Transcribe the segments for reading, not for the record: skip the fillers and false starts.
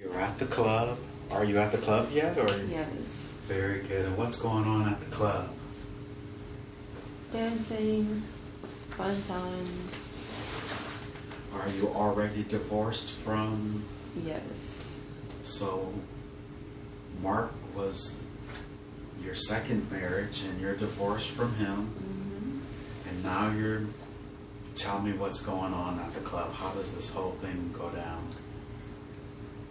You're at the club. Are you at the club yet? Or Yes. Very good. And what's going on at the club? Dancing, fun times. Are you already divorced from? Yes. So, Mark was your second marriage and you're divorced from him. Mm-hmm. And now you're, tell me what's going on at the club. How does this whole thing go down?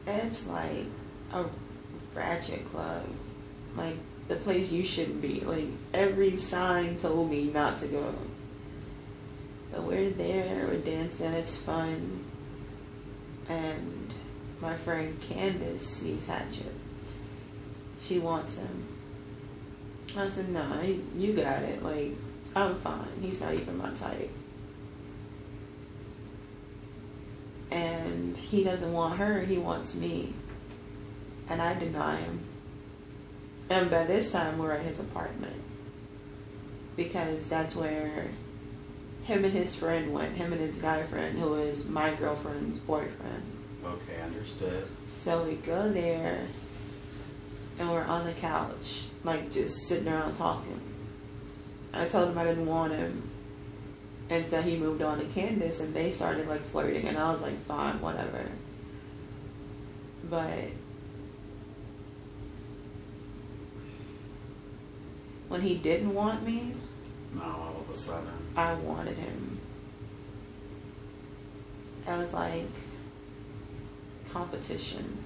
It's like a ratchet club. Like the place you shouldn't be. Like every sign told me not to go. But we're there, we're dancing, it's fun. And my friend Candace sees Hatchet. She wants him. I said, nah, you got it. Like, I'm fine. He's not even my type. And he doesn't want her, he wants me. And I deny him. And by this time, we're at his apartment. Because that's where him and his friend went. Him and his guy friend, who is my girlfriend's boyfriend. Okay, understood. So we go there, and we're on the couch, like just sitting around talking. I told him I didn't want him. Until he moved on to Candace, and they started like flirting, and I was like, fine, whatever. But when he didn't want me, Now all of a sudden, I wanted him. I was like competition.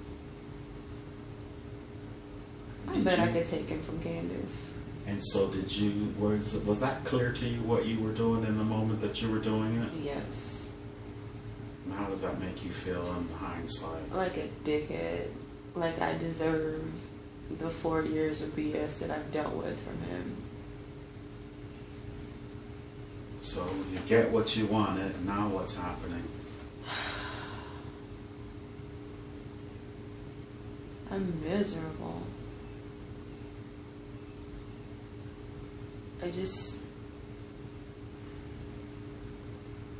I bet I could take him from Candace. And so did you, was that clear to you what you were doing in the moment that you were doing it? Yes. And how does that make you feel in hindsight? Like a dickhead. Like I deserve the 4 years of BS that I've dealt with from him. So you get what you wanted, and now what's happening? I'm miserable.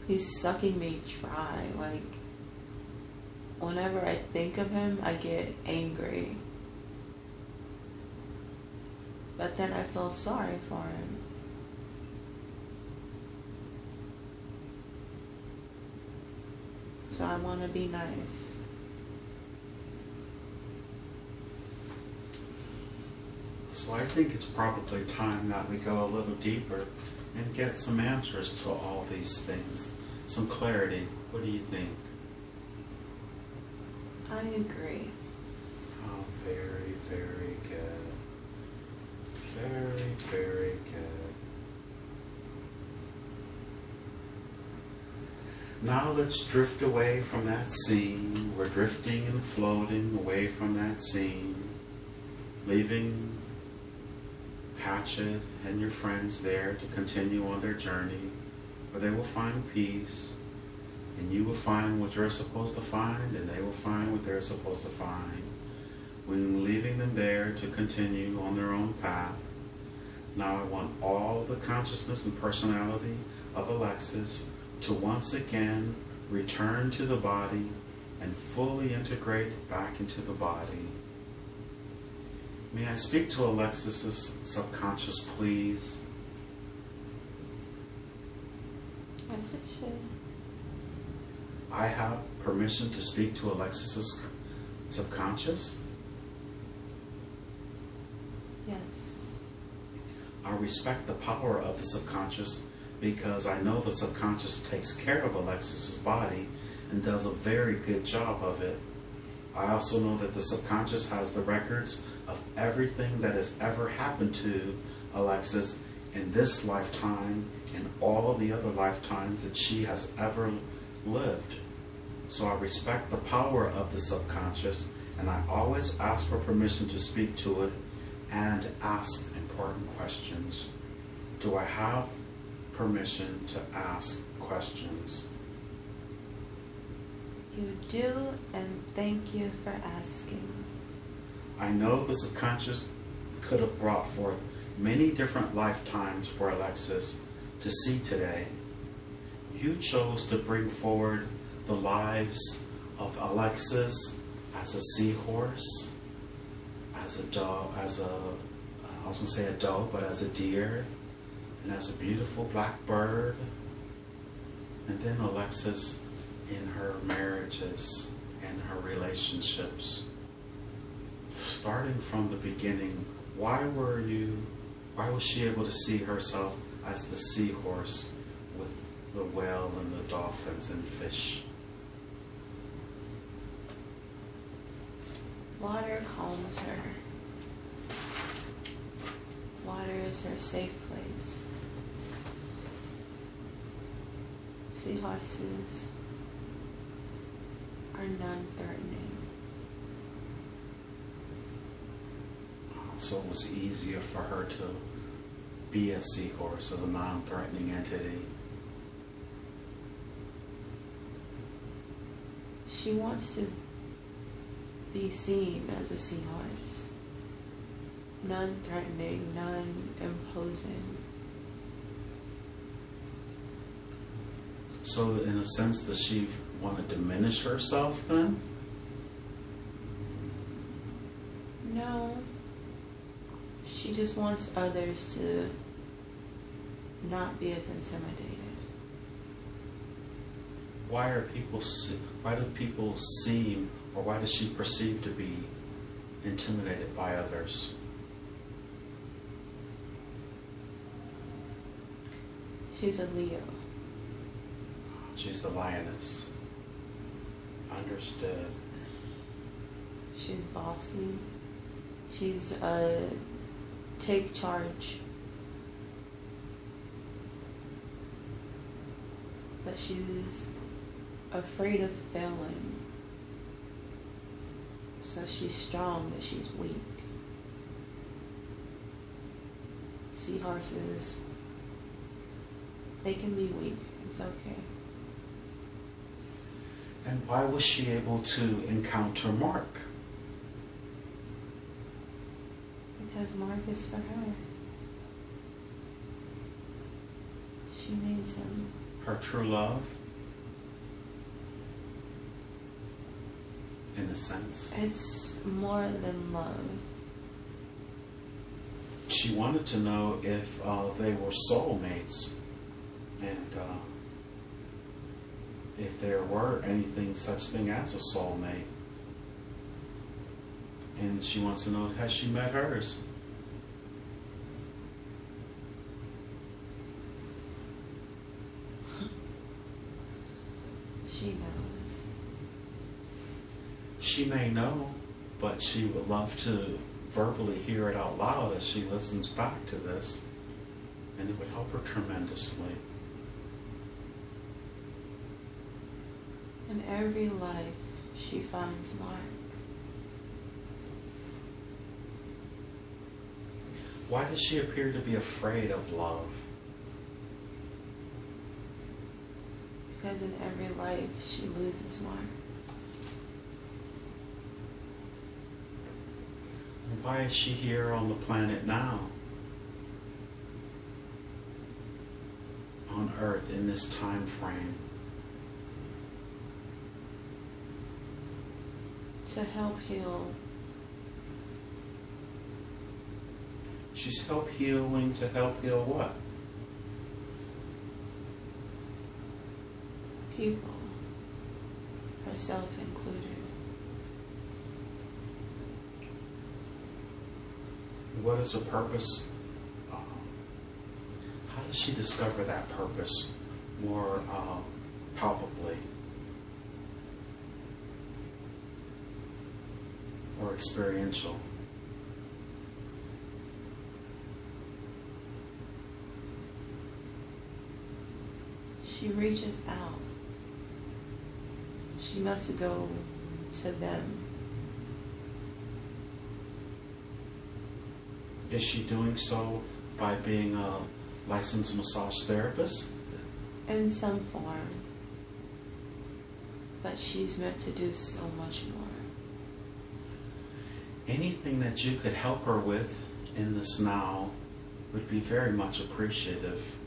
He's sucking me dry. Like, whenever I think of him, I get angry. But then I feel sorry for him. So I want to be nice. So I think it's probably time that we go a little deeper and get some answers to all these things, some clarity. What do you think? I agree. Oh, very, very good. Very, very good. Now let's drift away from that scene. We're drifting and floating away from that scene, leaving Hatchet and your friends there to continue on their journey, where they will find peace, and you will find what you're supposed to find, and they will find what they're supposed to find, when leaving them there to continue on their own path. Now I want all the consciousness and personality of Alexis to once again return to the body and fully integrate back into the body. May I speak to Alexis's subconscious, please? Yes, it should. I have permission to speak to Alexis's subconscious? Yes. I respect the power of the subconscious because I know the subconscious takes care of Alexis's body and does a very good job of it. I also know that the subconscious has the records of everything that has ever happened to Alexis in this lifetime and all of the other lifetimes that she has ever lived. So I respect the power of the subconscious, and I always ask for permission to speak to it and ask important questions. Do I have permission to ask questions? You do, and thank you for asking. I know the subconscious could have brought forth many different lifetimes for Alexis to see today. You chose to bring forward the lives of Alexis as a seahorse, as a dog, I was going to say a doe, but as a deer, and as a beautiful black bird. And then Alexis in her marriages and her relationships. Starting from the beginning, why was she able to see herself as the seahorse with the whale and the dolphins and fish? Water calms her. Water is her safe place. Seahorses are non-threatening. So it was easier for her to be a seahorse, a non-threatening entity. She wants to be seen as a seahorse. Non-threatening, non-imposing. So in a sense, does she want to diminish herself then? No. She just wants others to not be as intimidated. Why do people seem, or why does she perceive to be intimidated by others? She's a Leo. She's the lioness. Understood. She's bossy. She's take charge. But she's afraid of failing. So she's strong, but she's weak. Seahorses, they can be weak. It's okay. And why was she able to encounter Mark? Because Mark is for her. She needs him. Her true love? In a sense. It's more than love. She wanted to know if they were soulmates, and if there were anything such thing as a soulmate. And she wants to know, has she met hers? She knows. She may know, but she would love to verbally hear it out loud as she listens back to this, and it would help her tremendously. In every life, she finds Mark. Why does she appear to be afraid of love? Because in every life, she loses Mark. Why is she here on the planet now? On Earth in this time frame? To help heal. She's healing to help heal what? People. Herself included. What is her purpose? How does she discover that purpose more palpably or experiential? She reaches out. She must go to them. Is she doing so by being a licensed massage therapist? In some form. But she's meant to do so much more. Anything that you could help her with in this now would be very much appreciative.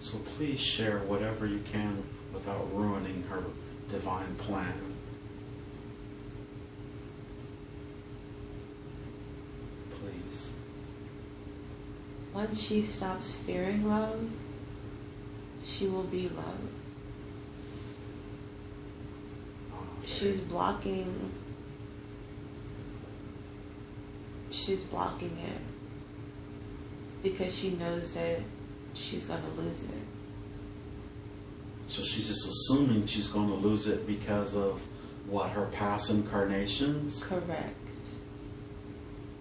So please share whatever you can without ruining her divine plan. ways. Once she stops fearing love, she will be love. She's blocking it because she knows that she's going to lose it. So she's just assuming she's going to lose it because of what, her past incarnations? Correct.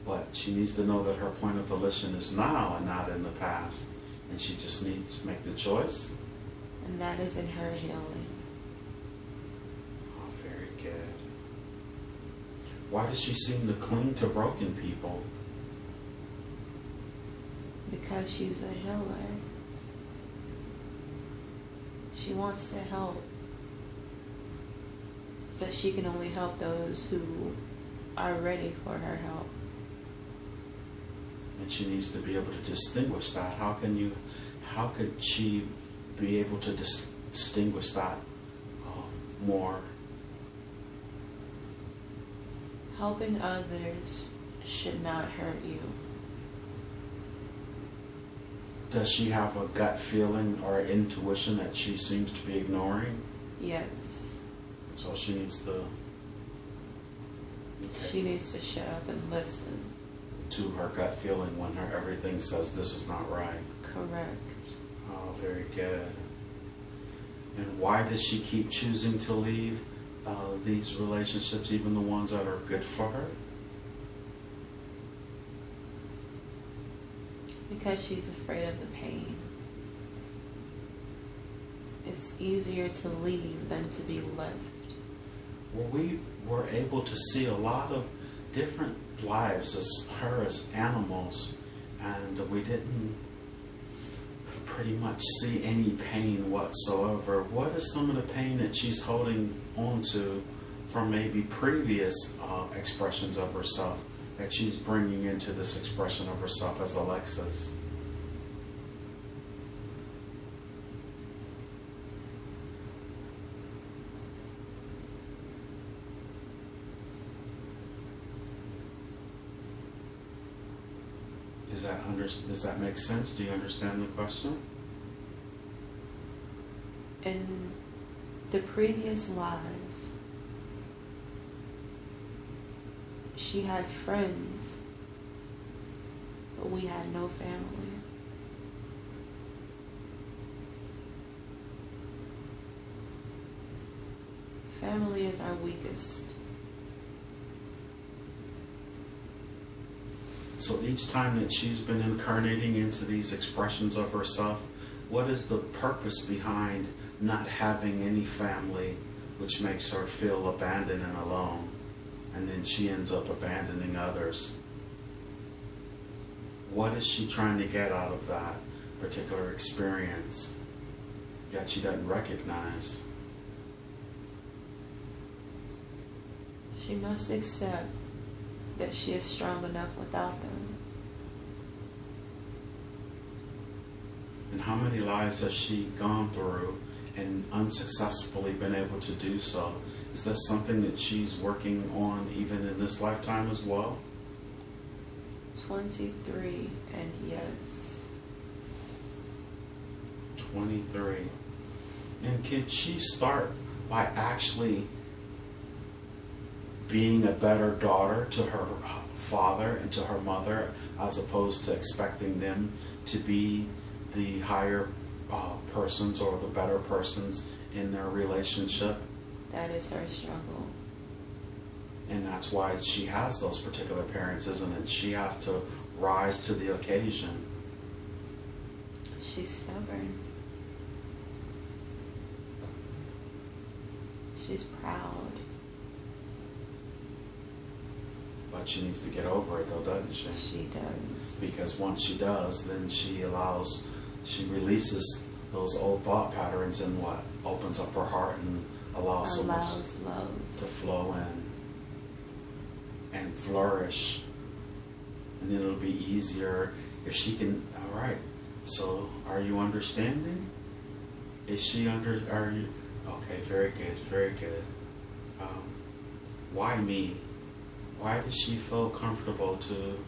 But she needs to know that her point of volition is now and not in the past. And she just needs to make the choice. And that is in her healing. Oh, very good. Why does she seem to cling to broken people? Because she's a healer. She wants to help. But she can only help those who are ready for her help. And she needs to be able to distinguish that. How could she be able to distinguish that more? Helping others should not hurt you. Does she have a gut feeling or intuition that she seems to be ignoring? Yes. So she needs to... Okay. She needs to shut up and listen. To her gut feeling when everything says this is not right. Correct. Oh, very good. And why does she keep choosing to leave these relationships, even the ones that are good for her? Because she's afraid of the pain. It's easier to leave than to be left. Well, we were able to see a lot of different lives as animals, and we didn't pretty much see any pain whatsoever. What is some of the pain that she's holding on to from maybe previous expressions of herself that she's bringing into this expression of herself as Alexis? Does that make sense? Do you understand the question? In the previous lives, she had friends, but we had no family. Family is our weakest. So each time that she's been incarnating into these expressions of herself, what is the purpose behind not having any family, which makes her feel abandoned and alone? And then she ends up abandoning others. What is she trying to get out of that particular experience, yet she doesn't recognize? She must accept that she is strong enough without them. And how many lives has she gone through and unsuccessfully been able to do so? Is this something that she's working on even in this lifetime as well? 23, and yes. 23. And can she start by actually being a better daughter to her father and to her mother, as opposed to expecting them to be the higher persons or the better persons in their relationship? That is her struggle. And that's why she has those particular parents, isn't it? She has to rise to the occasion. She's stubborn. She's proud. But she needs to get over it though, doesn't she? She does. Because once she does, then she releases those old thought patterns and what? Opens up her heart and allows so much love to flow in and flourish. And then it'll be easier if she can. All right, so are you understanding? Is she are you? Okay, very good, very good. Why me? Why does she feel comfortable to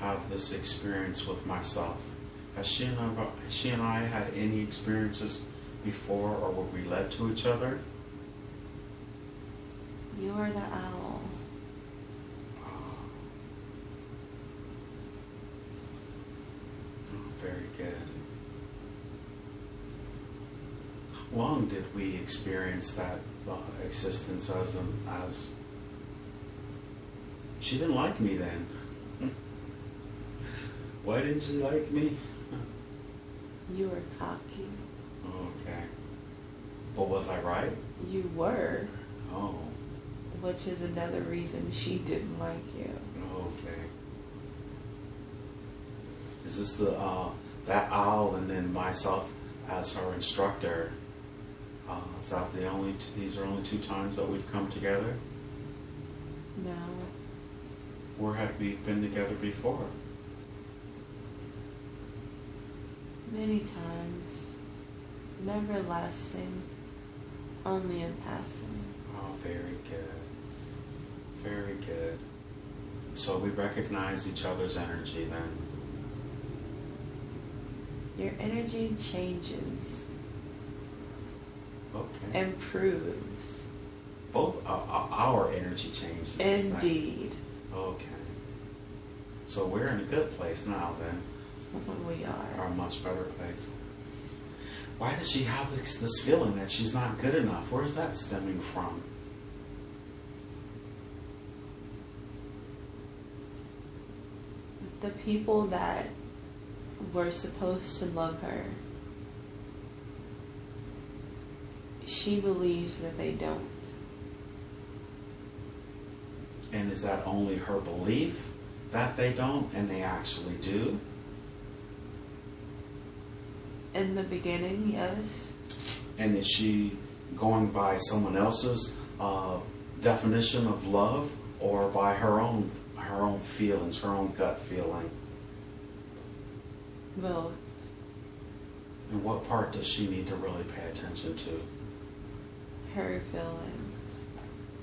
have this experience with myself. Has she and I had any experiences before, or were we led to each other? You are the owl. Oh, very good. How long did we experience that existence as she didn't like me then? Why didn't she like me? You were cocky. Okay. But was I right? You were. Oh. Which is another reason she didn't like you. Okay. Is this that owl and then myself as her instructor? Is that these are only 2 times that we've come together? No. Where had we been together before? Many times. Never lasting. Only in passing. Oh, very good. Very good. So we recognize each other's energy then. Your energy changes. Okay. Improves. Both our energy changes. Indeed. Okay. So we're in a good place now then. That's what we are. Or a much better place. Why does she have this feeling that she's not good enough? Where is that stemming from? The people that were supposed to love her, she believes that they don't. And is that only her belief that they don't and they actually do? In the beginning, yes. And is she going by someone else's definition of love, or by her own feelings, her own gut feeling? Both. And what part does she need to really pay attention to? Her feelings.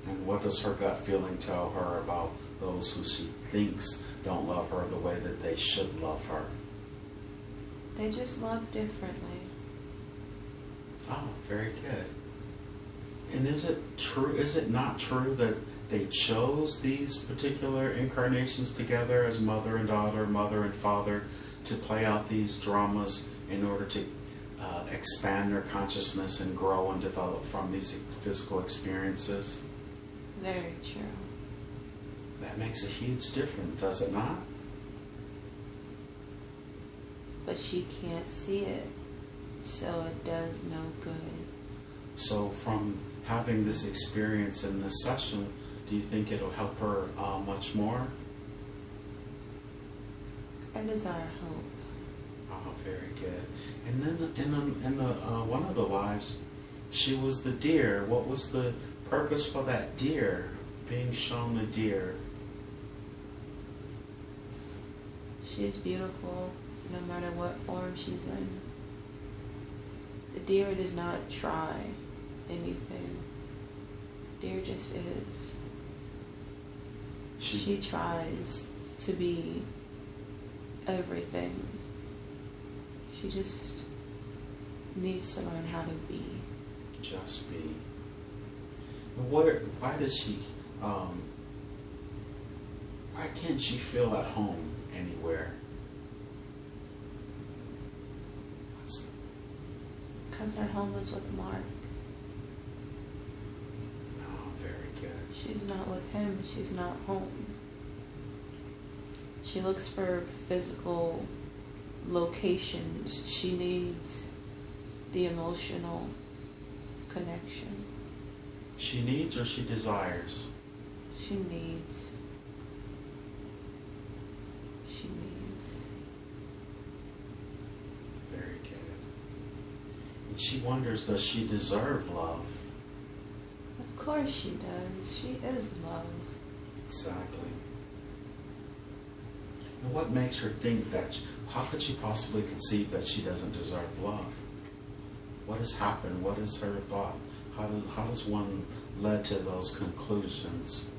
And what does her gut feeling tell her about those who she thinks don't love her the way that they should love her? They just love differently. Oh, very good. And is it true? Is it not true that they chose these particular incarnations together as mother and daughter, mother and father, to play out these dramas in order to expand their consciousness and grow and develop from these physical experiences? Very true. That makes a huge difference, does it not? But she can't see it, so it does no good. So from having this experience in this session, do you think it'll help her much more? That is our hope. Oh, very good. And then in one of the lives, she was the deer. What was the purpose for that deer, being shown the deer? She's beautiful, no matter what form she's in. The deer does not try anything. Deer just is. She tries to be everything. She just needs to learn how to be. Just be. Why does she, why can't she feel at home anywhere? Because her home is with Mark. Oh, very good. She's not with him. She's not home. She looks for physical locations. She needs the emotional connection. She needs or she desires? She needs. She needs. Very good. And she wonders, does she deserve love? Of course she does. She is love. Exactly. And what makes her think that, how could she possibly conceive that she doesn't deserve love? What has happened? What is her thought? How does one lead to those conclusions?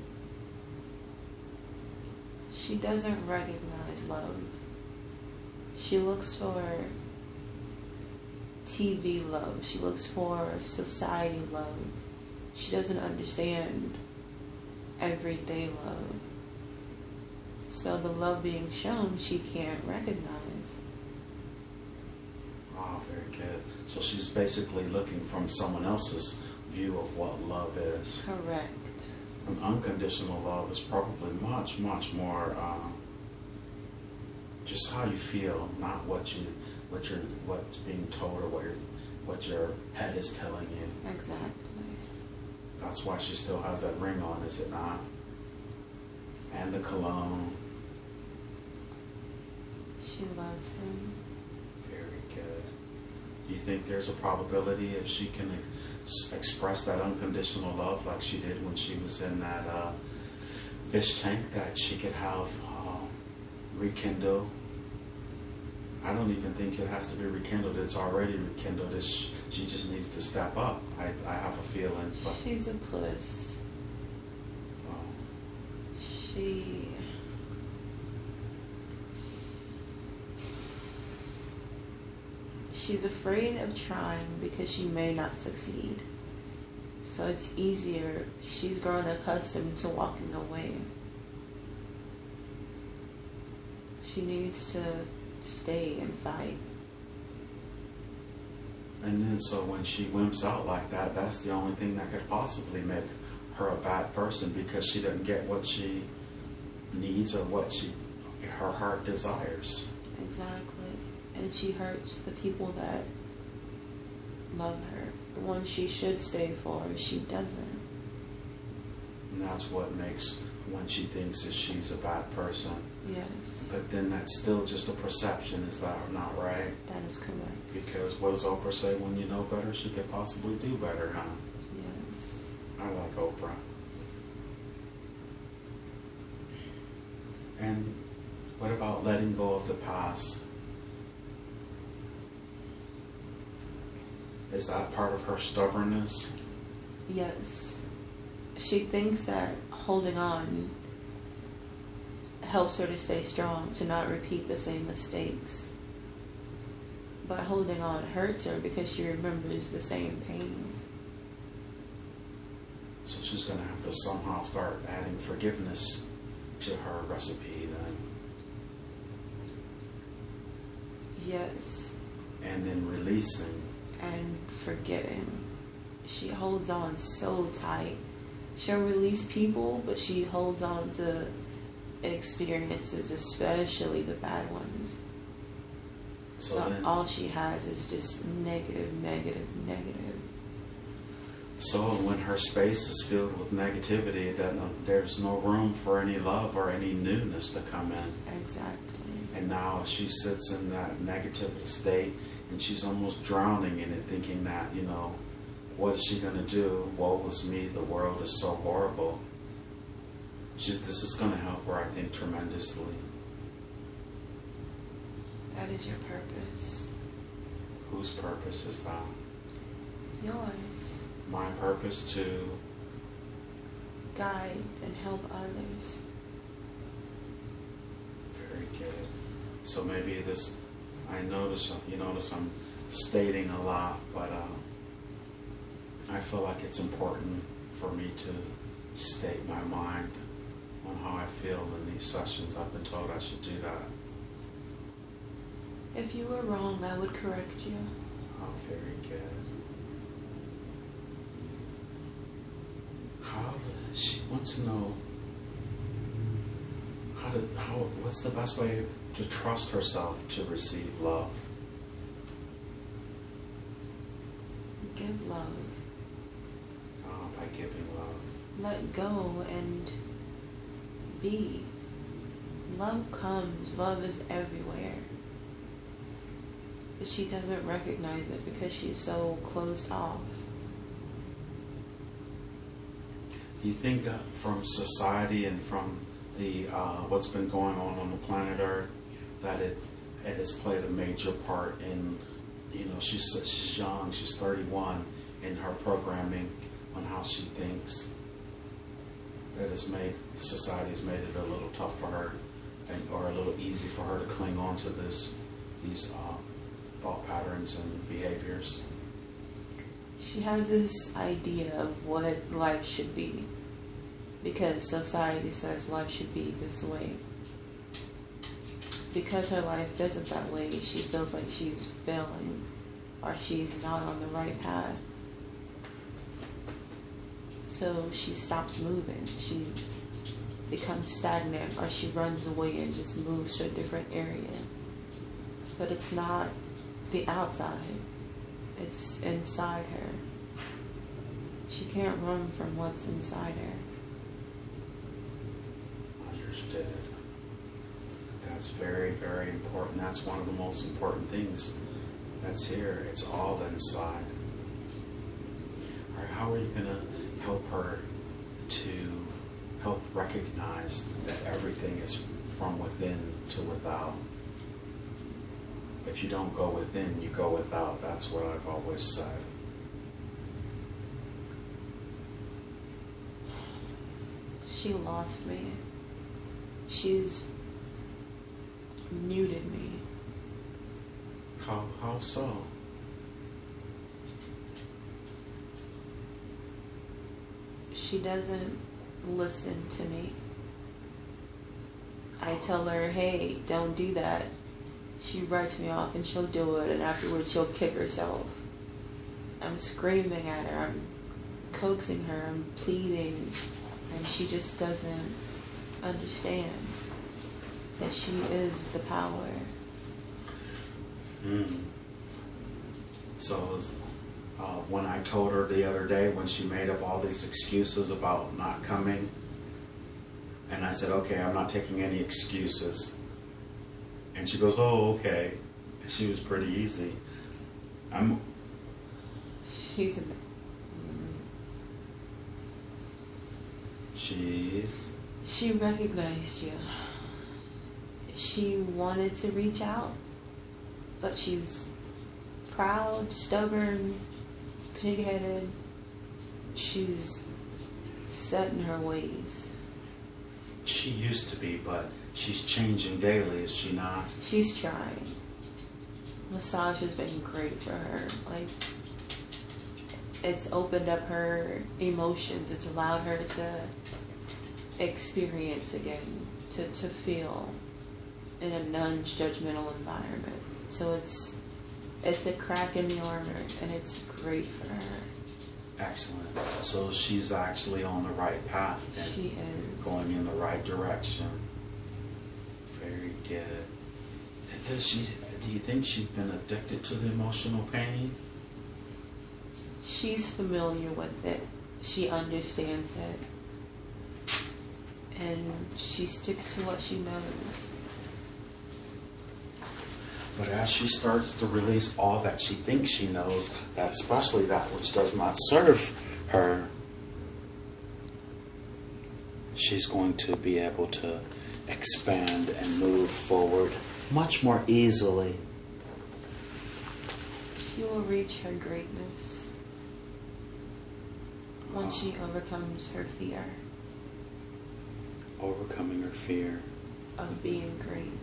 She doesn't recognize love. She looks for TV love. She looks for society love. She doesn't understand everyday love. So the love being shown, she can't recognize. Oh, very good. So she's basically looking from someone else's view of what love is. Correct. And unconditional love is probably much, much more just how you feel, not what's being told or what your head is telling you. Exactly. That's why she still has that ring on, is it not? And the cologne. She loves him. Very good. Do you think there's a probability if she can express that unconditional love like she did when she was in that fish tank, that she could have rekindle? I don't even think it has to be rekindled. It's already rekindled. She just needs to step up. I have a feeling. But, she's a puss. She's afraid of trying because she may not succeed. So it's easier. She's grown accustomed to walking away. She needs to stay and fight. And then so when she wimps out like that, that's the only thing that could possibly make her a bad person, because she doesn't get what she needs or what her heart desires. Exactly. And she hurts the people that love her. The ones she should stay for, she doesn't. And that's what makes when she thinks that she's a bad person. Yes. But then that's still just a perception, is that not right? That is correct. Because what does Oprah say? When you know better, she could possibly do better, huh? Yes. I like Oprah. And what about letting go of the past? Is that part of her stubbornness? Yes. She thinks that holding on helps her to stay strong, to not repeat the same mistakes. But holding on hurts her because she remembers the same pain. So she's going to have to somehow start adding forgiveness to her recipe then. Yes. And then releasing. And forgetting. She holds on so tight. She'll release people, but she holds on to experiences, especially the bad ones. So then, all she has is just negative, negative, negative. So when her space is filled with negativity, there's no room for any love or any newness to come in. Exactly. And now she sits in that negative state, and she's almost drowning in it, thinking that, what is she going to do? Woe is me, the world is so horrible. This is going to help her, I think, tremendously. That is your purpose. Whose purpose is that? Yours. My purpose to guide and help others. Very good. So maybe you notice I'm stating a lot, but I feel like it's important for me to state my mind on how I feel in these sessions. I've been told I should do that. If you were wrong, I would correct you. Oh, very good. She wants to know what's the best way to trust herself to receive love? Give love. Oh, by giving love. Let go and be. Love comes. Love is everywhere. But she doesn't recognize it because she's so closed off. You think from society and from the what's been going on the planet Earth, that it has played a major part in, she's young, she's 31, in her programming on how she thinks? that has made, society has made it a little tough for her, or a little easy for her to cling on to these thought patterns and behaviors? She has this idea of what life should be, because society says life should be this way. Because her life isn't that way, she feels like she's failing, or she's not on the right path. So she stops moving. She becomes stagnant, or she runs away and just moves to a different area. But it's not the outside. It's inside her. She can't run from what's inside her. Understood. That's very, very important. That's one of the most important things that's here. It's all inside. All right, how are you going to help her to help recognize that everything is from within to without? If you don't go within, you go without. That's what I've always said. She lost me. She's muted me. How so? She doesn't listen to me. I tell her, hey, don't do that. She writes me off and she'll do it, and afterwards she'll kick herself. I'm screaming at her, I'm coaxing her, I'm pleading, and she just doesn't understand that she is the power. So when I told her the other day, when she made up all these excuses about not coming, and I said, okay, I'm not taking any excuses. And she goes, oh, okay. And she was pretty easy. She recognized you. She wanted to reach out, but she's proud, stubborn, pig-headed. She's set in her ways. She used to be, but she's changing daily, is she not? She's trying. Massage has been great for her. Like, it's opened up her emotions. It's allowed her to experience again, to feel in a non-judgmental environment. So it's a crack in the armor, and it's great for her. Excellent. So she's actually on the right path then. She is. Going in the right direction. Very good. Do you think she's been addicted to the emotional pain? She's familiar with it. She understands it. And she sticks to what she knows. But as she starts to release all that she thinks she knows, that especially that which does not serve her, she's going to be able to expand and move forward much more easily. She will reach her greatness once she overcomes her fear. Overcoming her fear of being great.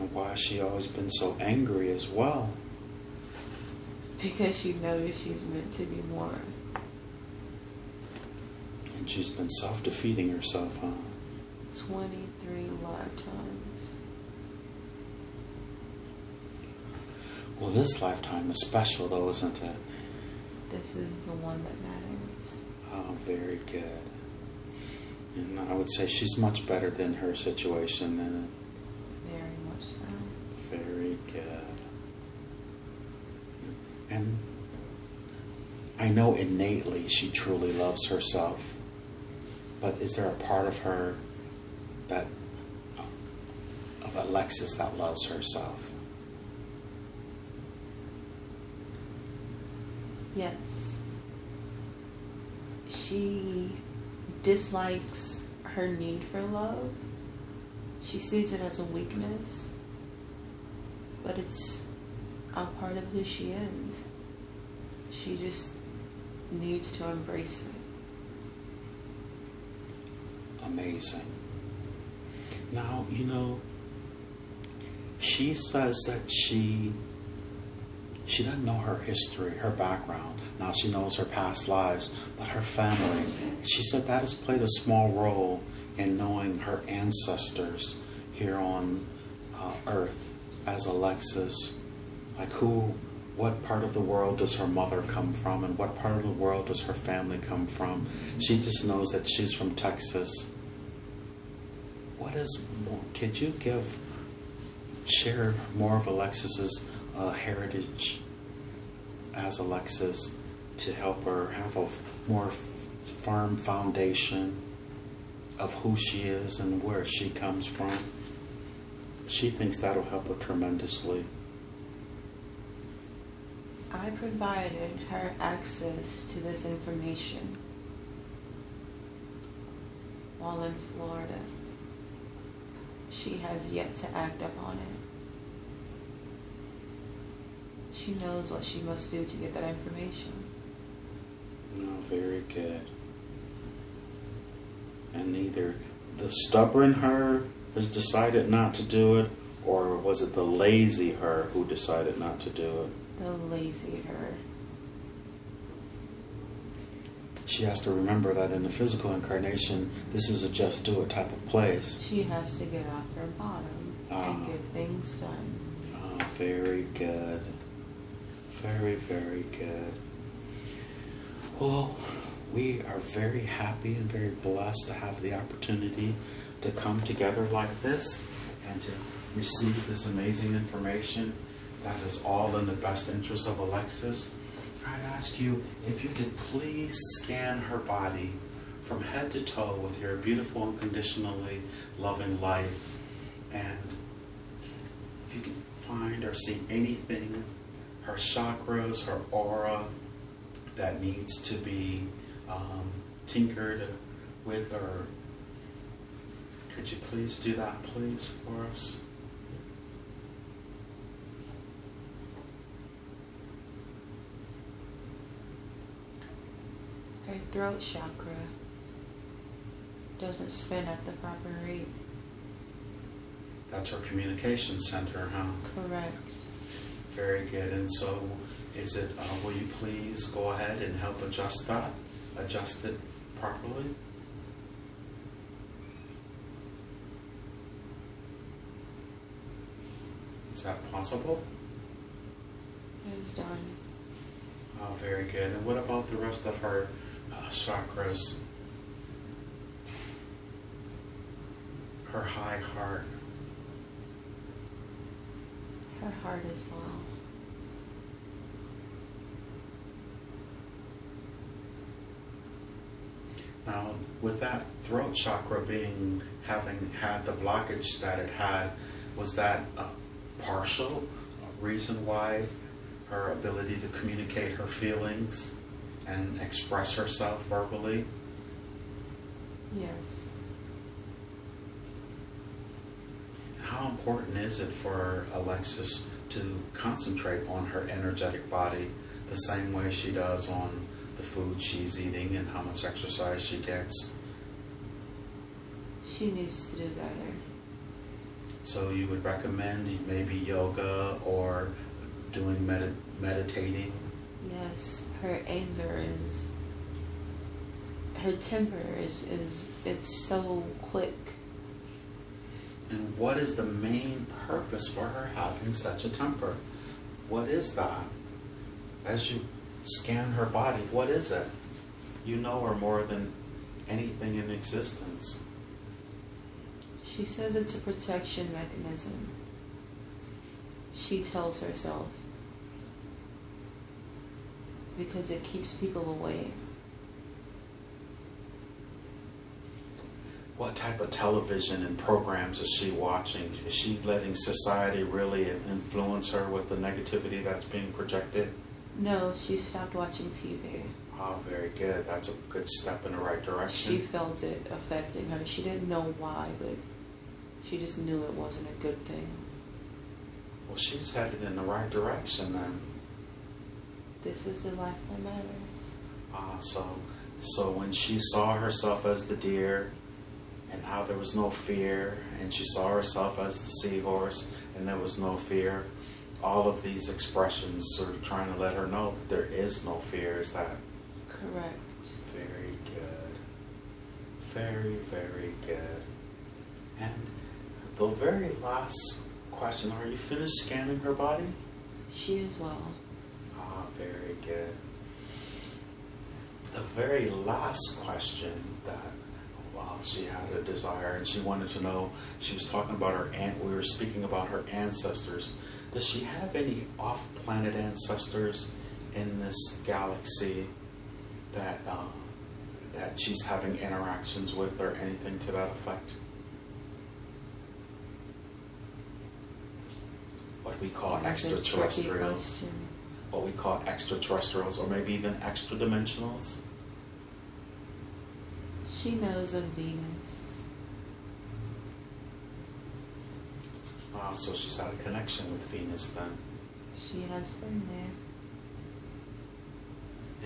And why has she always been so angry as well? Because she knows she's meant to be more. And she's been self-defeating herself, huh? 23 lifetimes. Well, this lifetime is special, though, isn't it? This is the one that matters. Oh, very good. And I would say she's much better than her situation then. Very much so. Very good. And I know innately she truly loves herself. But is there a part of her of Alexis that loves herself? Yes. She dislikes her need for love. She sees it as a weakness. But it's a part of who she is. She just needs to embrace it. amazing. Now, she says that she doesn't know her history, her background. Now she knows her past lives, but her family, she said that has played a small role in knowing her ancestors here on Earth as Alexis. Like what part of the world does her mother come from, and what part of the world does her family come from? She just knows that she's from Texas. What is more? Could you share more of Alexis's heritage as Alexis to help her have a more firm foundation of who she is and where she comes from? She thinks that'll help her tremendously. I provided her access to this information while in Florida. She has yet to act upon it. She knows what she must do to get that information. No, very good. And either the stubborn her has decided not to do it, or was it the lazy her who decided not to do it? The lazy her. She has to remember that in the physical incarnation, this is a just do it type of place. She has to get off her bottom and get things done. Very good. Very, very good. Well, we are very happy and very blessed to have the opportunity to come together like this and to receive this amazing information that is all in the best interest of Alexis. I'd ask you if you could please scan her body from head to toe with your beautiful, unconditionally loving light, and if you can find or see anything, her chakras, her aura, that needs to be tinkered with, or could you please do that, please, for us? Her throat chakra doesn't spin at the proper rate. That's her communication center, huh? Correct. Very good. And so, is it, will you please go ahead and help adjust that? Adjust it properly? Is that possible? It is done. Oh, very good. And what about the rest of her chakras? Her high heart. Her heart as well. Now, with that throat chakra having had the blockage that it had, was that a partial reason why her ability to communicate her feelings and express herself verbally? Yes. How important is it for Alexis to concentrate on her energetic body the same way she does on the food she's eating and how much exercise she gets? She needs to do better. So you would recommend maybe yoga or doing meditating? Yes, her anger is, her temper is it's so quick. And what is the main purpose for her having such a temper? What is that? As you scan her body, what is it? You know her more than anything in existence. She says it's a protection mechanism. She tells herself. Because it keeps people away. What type of television and programs is she watching? Is she letting society really influence her with the negativity that's being projected? No, she stopped watching TV. Oh, very good. That's a good step in the right direction. She felt it affecting her. She didn't know why, but she just knew it wasn't a good thing. Well, she's headed in the right direction then. This is the life that matters. So when she saw herself as the deer and how there was no fear, and she saw herself as the seahorse, and there was no fear. All of these expressions sort of trying to let her know that there is no fear. Is that correct? Very good. Very, very good. And the very last question, are you finished scanning her body? She is well. Ah, very good. The very last question that she had a desire, and she wanted to know, she was talking about her we were speaking about her ancestors. Does she have any off-planet ancestors in this galaxy that that she's having interactions with, or anything to that effect? What we call extraterrestrials. What we call extraterrestrials, or maybe even extra-dimensionals. She knows of Venus. So she's had a connection with Venus then. She has been there.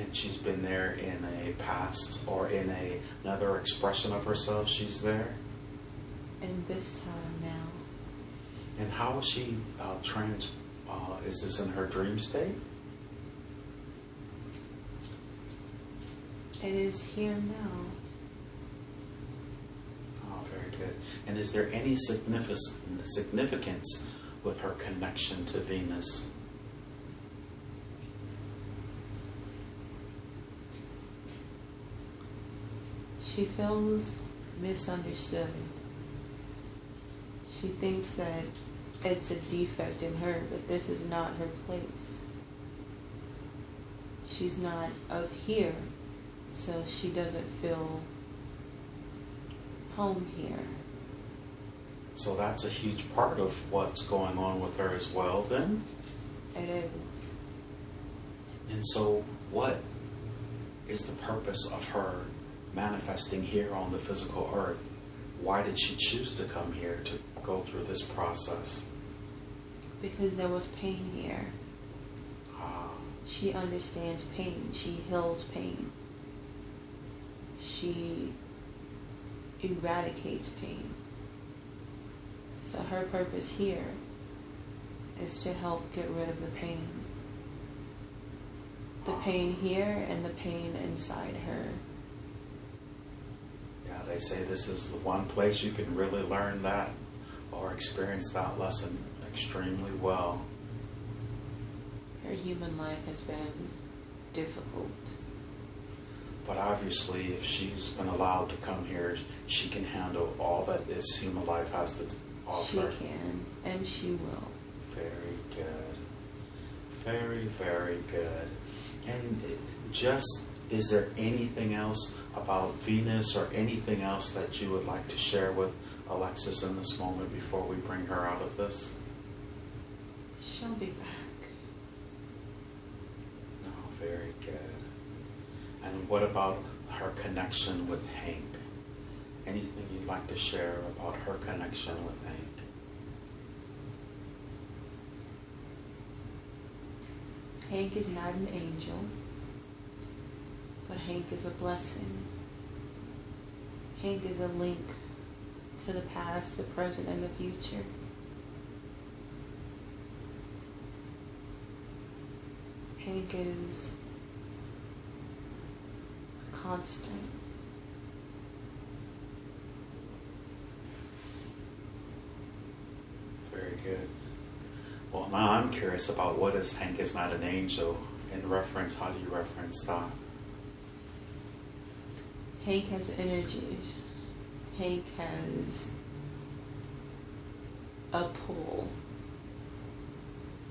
And she's been there in a past, or in another expression of herself, she's there? And this time now. And how is she is this in her dream state? It is here now. Oh, very good. And is there any significance with her connection to Venus? She feels misunderstood. She thinks that it's a defect in her, but this is not her place. She's not of here, so she doesn't feel home here. So that's a huge part of what's going on with her as well then? It is. And so what is the purpose of her manifesting here on the physical earth? Why did she choose to come here to go through this process? Because there was pain here. She understands pain. She heals pain. She eradicates pain. So her purpose here is to help get rid of the pain. The pain here and the pain inside her. Yeah, they say this is the one place you can really learn that or experience that lesson extremely well. Her human life has been difficult. But obviously, if she's been allowed to come here, she can handle all that this human life has to offer. She can, and she will. Very good. Very, very good. And just, is there anything else about Venus or anything else that you would like to share with Alexis in this moment before we bring her out of this? She'll be back. Oh, very good. And what about her connection with Hank? Anything you'd like to share about her connection with Hank? Hank is not an angel, but Hank is a blessing. Hank is a link to the past, the present, and the future. Hank is a constant. Very good. Well, now I'm curious about what is Hank is not an angel in reference. How do you reference that? Hank has energy. Hank has a pull.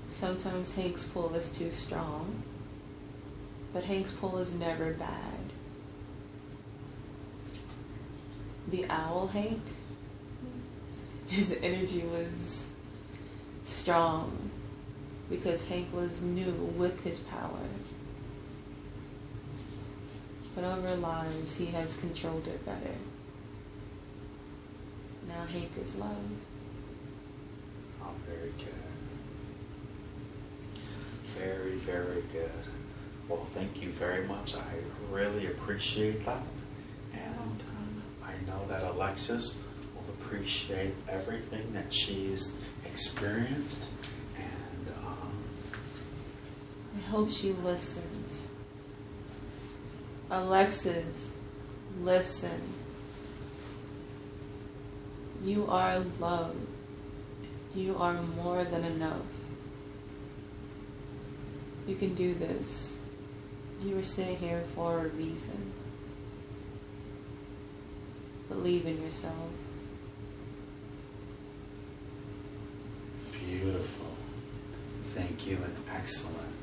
Sometimes Hank's pull is too strong, but Hank's pull is never bad. The owl Hank, his energy was strong because Hank was new with his power. But over lives, he has controlled it better. Now Hank is love. Oh, very good. Very, very good. Well, thank you very much. I really appreciate that. And I know that Alexis will appreciate everything that she's experienced, and I hope she listens. Alexis, listen. You are loved. You are more than enough. You can do this. You were sitting here for a reason. Believe in yourself. Beautiful. Thank you, and excellent.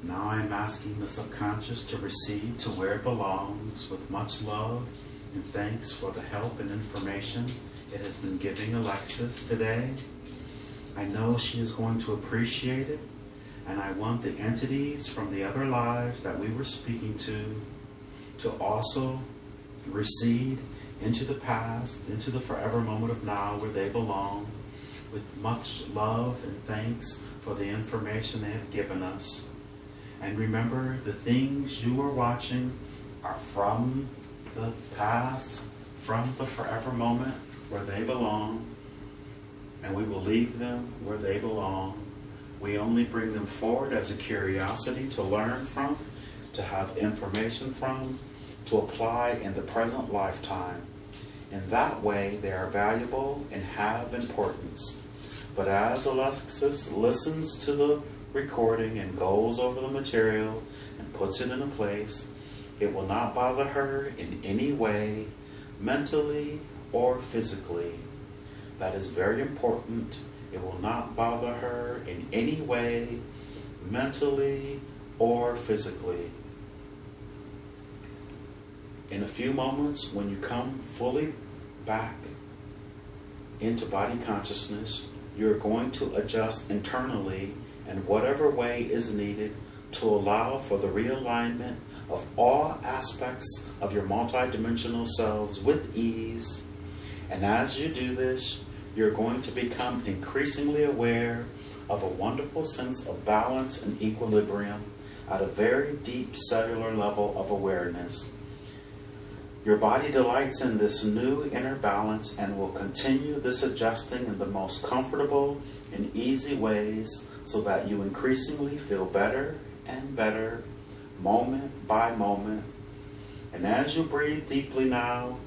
Now I'm asking the subconscious to recede to where it belongs with much love and thanks for the help and information it has been giving Alexis today. I know she is going to appreciate it, and I want the entities from the other lives that we were speaking to also recede into the past, into the forever moment of now where they belong, with much love and thanks for the information they have given us. And remember, the things you are watching are from the past, from the forever moment where they belong, and we will leave them where they belong. We only bring them forward as a curiosity to learn from, to have information from, to apply in the present lifetime. In that way, they are valuable and have importance. But as Alexis listens to the recording and goes over the material and puts it in a place, it will not bother her in any way, mentally or physically. That is very important. It will not bother her in any way, mentally or physically. In a few moments, when you come fully back into body consciousness, you're going to adjust internally in whatever way is needed to allow for the realignment of all aspects of your multidimensional selves with ease. And as you do this, you're going to become increasingly aware of a wonderful sense of balance and equilibrium at a very deep cellular level of awareness. Your body delights in this new inner balance and will continue this adjusting in the most comfortable and easy ways so that you increasingly feel better and better, moment by moment. And as you breathe deeply now,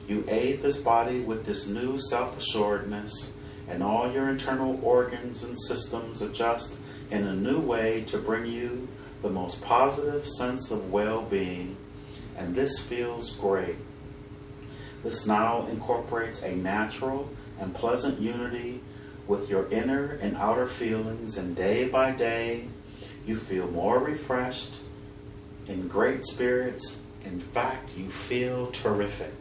you aid this body with this new self-assuredness, and all your internal organs and systems adjust in a new way to bring you the most positive sense of well-being. And this feels great. This now incorporates a natural and pleasant unity with your inner and outer feelings, and day by day, you feel more refreshed, in great spirits. In fact, you feel terrific.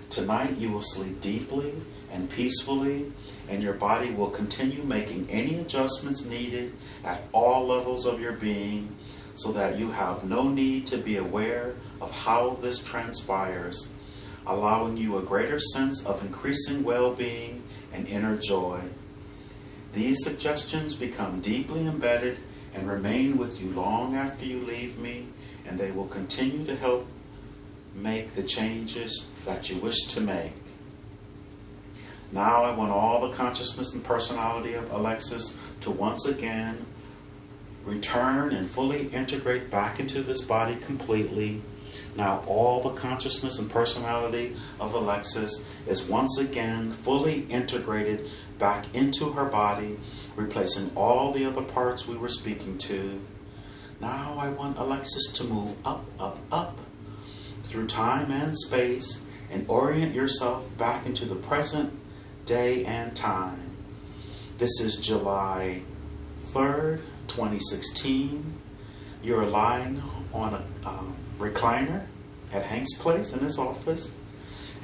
Tonight, you will sleep deeply and peacefully, and your body will continue making any adjustments needed at all levels of your being, so that you have no need to be aware of how this transpires, allowing you a greater sense of increasing well-being and inner joy. These suggestions become deeply embedded and remain with you long after you leave me, and they will continue to help make the changes that you wish to make. Now I want all the consciousness and personality of Alexis to once again return and fully integrate back into this body completely. Now all the consciousness and personality of Alexis is once again fully integrated back into her body, replacing all the other parts we were speaking to. Now I want Alexis to move up, up, up through time and space and orient yourself back into the present day and time. This is July 3rd, 2016. You're lying on a recliner at Hank's place in his office,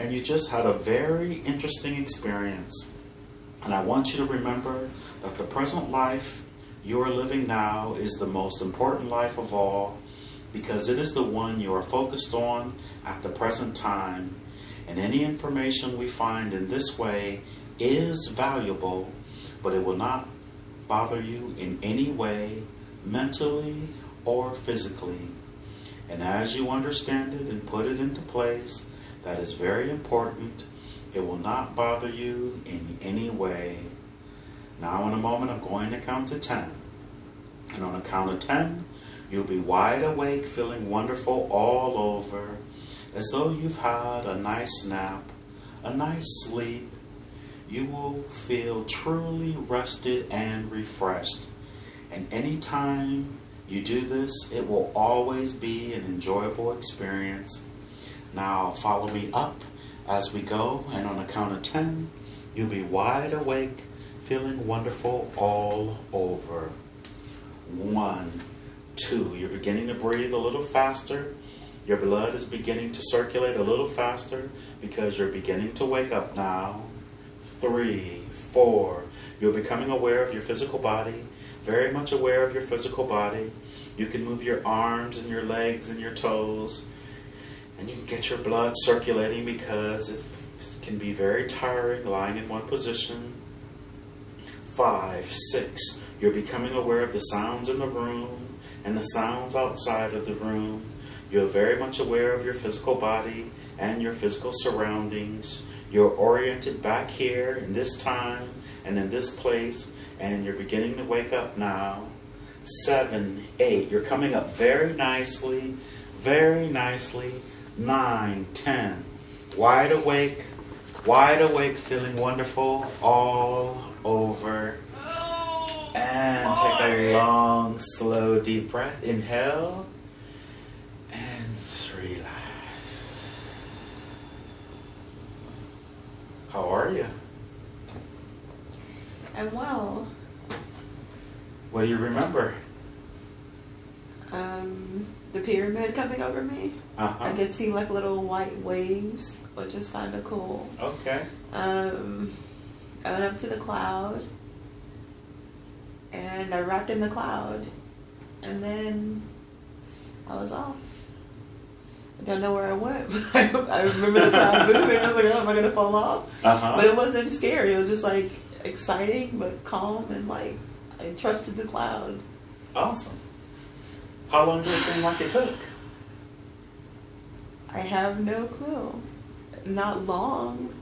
and you just had a very interesting experience. And I want you to remember that the present life you are living now is the most important life of all, because it is the one you are focused on at the present time. And any information we find in this way is valuable, but it will not bother you in any way, mentally or physically. And as you understand it and put it into place, That is very important. It will not bother you in any way. Now in a moment I'm going to count to 10. And on a count of 10, you'll be wide awake, feeling wonderful all over, as though you've had a nice nap, a nice sleep. You will feel truly rested and refreshed. And anytime you do this, it will always be an enjoyable experience. Now follow me up as we go, and on a count of 10, you'll be wide awake, feeling wonderful all over. 1, 2, you're beginning to breathe a little faster. Your blood is beginning to circulate a little faster because you're beginning to wake up now. 3, 4, you're becoming aware of your physical body, very much aware of your physical body. You can move your arms and your legs and your toes, and you can get your blood circulating because it can be very tiring lying in one position. 5, 6, you're becoming aware of the sounds in the room and the sounds outside of the room. You're very much aware of your physical body and your physical surroundings. You're oriented back here in this time and in this place, and you're beginning to wake up now. 7, 8, you're coming up very nicely, very nicely. 9, 10, wide awake, feeling wonderful all over. And take a long, slow, deep breath. Inhale and relax. How are you? I'm well. What do you remember? The pyramid coming over me. Uh-huh. I could see like little white waves, which is kind of cool. Okay. I went up to the cloud, and I wrapped in the cloud, and then I was off. I don't know where I went, but I remember the cloud moving. I was like, oh, am I going to fall off? Uh-huh. But it wasn't scary. It was just like exciting, but calm, and like I trusted the cloud. Awesome. How long did it seem like it took? I have no clue. Not long.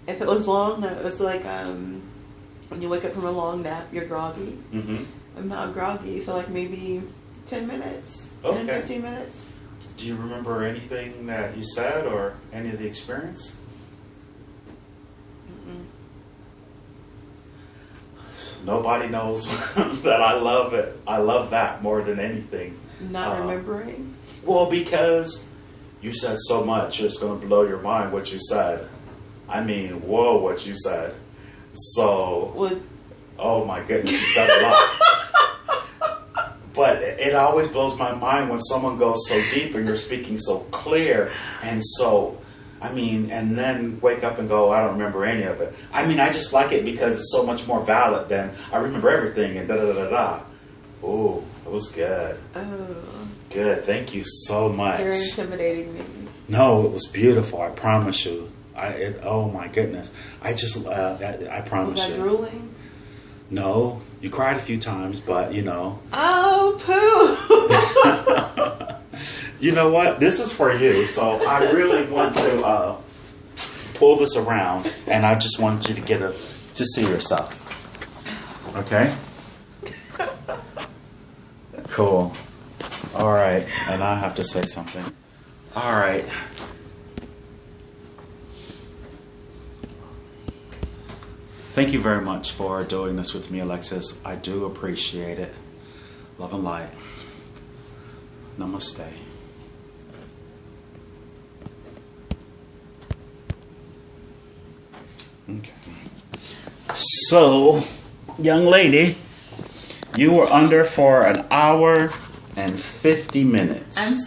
If it was long, it was like when you wake up from a long nap, you're groggy. Mm-hmm. I'm not groggy, so like maybe 10 minutes, Okay. 10, 15 minutes. Do you remember anything that you said or any of the experience? Mm-mm. Nobody knows that I love it. I love that more than anything. Not remembering? Well, because you said so much, it's going to blow your mind what you said. I mean, whoa, what you said. So, What? oh my goodness, you said a lot. But it always blows my mind when someone goes so deep and you're speaking so clear and so, I mean, and then wake up and go, I don't remember any of it. I mean, I just like it because it's so much more valid than I remember everything and da-da-da-da-da. Ooh, it was good. Oh. Good, thank you so much. You're intimidating me. No, it was beautiful, I promise you. Oh my goodness. I promise Was that you. drooling? No, you cried a few times, but you know. Oh, poo! You know what? This is for you, so I really want to pull this around, and I just want you to to see yourself. Okay? Cool. All right, and I have to say something. All right. Thank you very much for doing this with me, Alexis. I do appreciate it. Love and light. Namaste. Okay. So, young lady, you were under for an hour and 50 minutes.